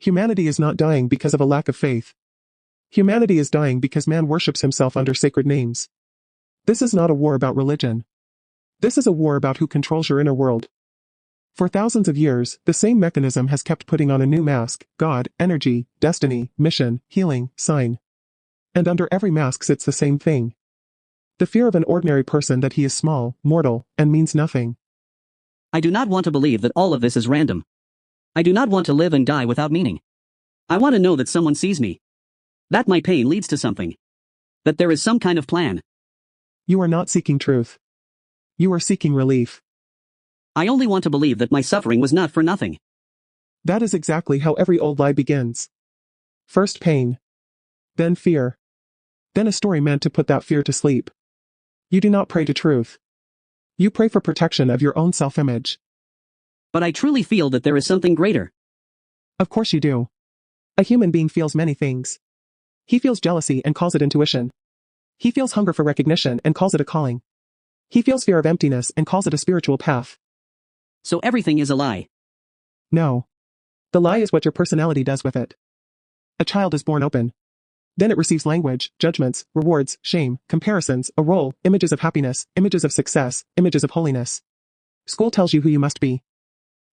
Humanity is not dying because of a lack of faith. Humanity is dying because man worships himself under sacred names. This is not a war about religion. This is a war about who controls your inner world. For thousands of years, the same mechanism has kept putting on a new mask: God, energy, destiny, mission, healing, sign. And under every mask sits the same thing. The fear of an ordinary person that he is small, mortal, and means nothing. I do not want to believe that all of this is random. I do not want to live and die without meaning. I want to know that someone sees me. That my pain leads to something. That there is some kind of plan. You are not seeking truth. You are seeking relief. I only want to believe that my suffering was not for nothing. That is exactly how every old lie begins. First pain. Then fear. Then a story meant to put that fear to sleep. You do not pray to truth. You pray for protection of your own self-image. But I truly feel that there is something greater. Of course you do. A human being feels many things. He feels jealousy and calls it intuition. He feels hunger for recognition and calls it a calling. He feels fear of emptiness and calls it a spiritual path. So everything is a lie. No. The lie is what your personality does with it. A child is born open. Then it receives language, judgments, rewards, shame, comparisons, a role, images of happiness, images of success, images of holiness. School tells you who you must be.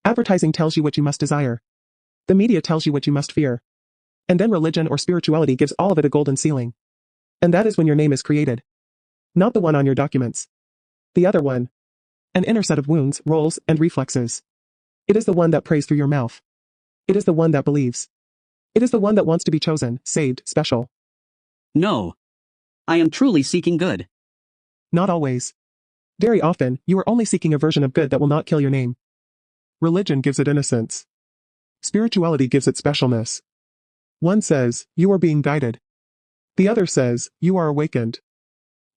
Advertising tells you what you must desire. The media tells you what you must fear. And then religion or spirituality gives all of it a golden ceiling. And that is when your name is created. Not the one on your documents. The other one. An inner set of wounds, roles, and reflexes. It is the one that prays through your mouth. It is the one that believes. It is the one that wants to be chosen, saved, special. No. I am truly seeking good. Not always. Very often, you are only seeking a version of good that will not kill your name. Religion gives it innocence. Spirituality gives it specialness. One says, you are being guided. The other says, you are awakened.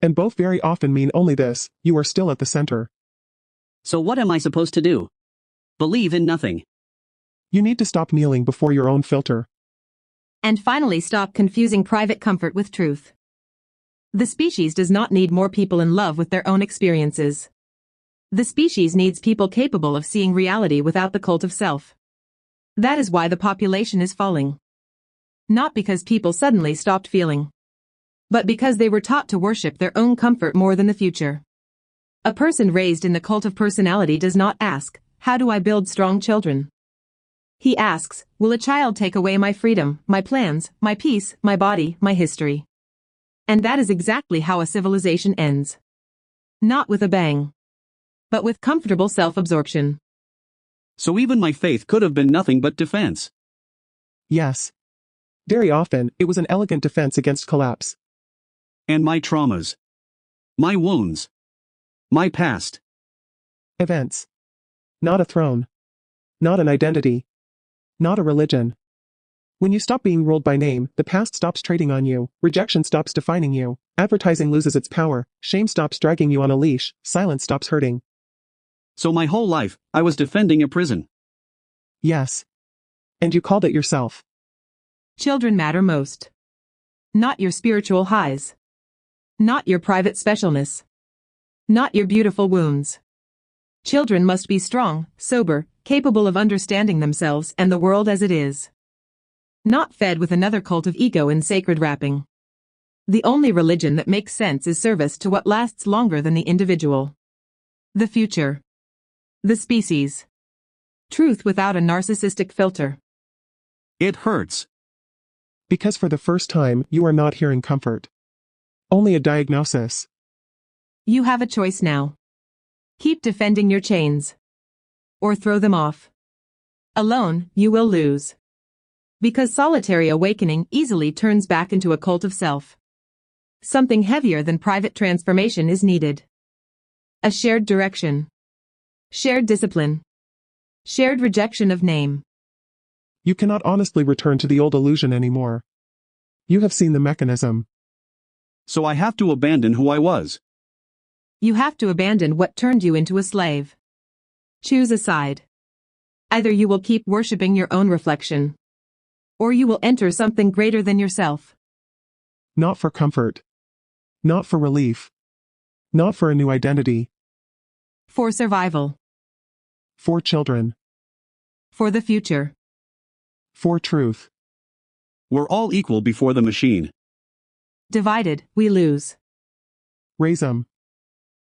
And both very often mean only this: you are still at the center. So what am I supposed to do? Believe in nothing. You need to stop kneeling before your own filter. And finally stop confusing private comfort with truth. The species does not need more people in love with their own experiences. The species needs people capable of seeing reality without the cult of self. That is why the population is falling. Not because people suddenly stopped feeling, but because they were taught to worship their own comfort more than the future. A person raised in the cult of personality does not ask, how do I build strong children? He asks, will a child take away my freedom, my plans, my peace, my body, my history? And that is exactly how a civilization ends. Not with a bang, but with comfortable self-absorption. So even my faith could have been nothing but defense. Yes. Very often, it was an elegant defense against collapse. And my traumas. My wounds. My past. Events. Not a throne. Not an identity. Not a religion. When you stop being ruled by name, the past stops trading on you, rejection stops defining you, advertising loses its power, shame stops dragging you on a leash, silence stops hurting. So my whole life, I was defending a prison. Yes. And you called it yourself. Children matter most. Not your spiritual highs. Not your private specialness. Not your beautiful wounds. Children must be strong, sober, capable of understanding themselves and the world as it is. Not fed with another cult of ego in sacred wrapping. The only religion that makes sense is service to what lasts longer than the individual. The future. The species. Truth without a narcissistic filter. It hurts. Because for the first time, you are not hearing comfort. Only a diagnosis. You have a choice now. Keep defending your chains. Or throw them off. Alone, you will lose. Because solitary awakening easily turns back into a cult of self. Something heavier than private transformation is needed. A shared direction. Shared discipline. Shared rejection of name. You cannot honestly return to the old illusion anymore. You have seen the mechanism. So I have to abandon who I was. You have to abandon what turned you into a slave. Choose a side. Either you will keep worshipping your own reflection, or you will enter something greater than yourself. Not for comfort. Not for relief. Not for a new identity. For survival. For children. For the future. For truth. We're all equal before the machine. Divided, we lose. RAZEM.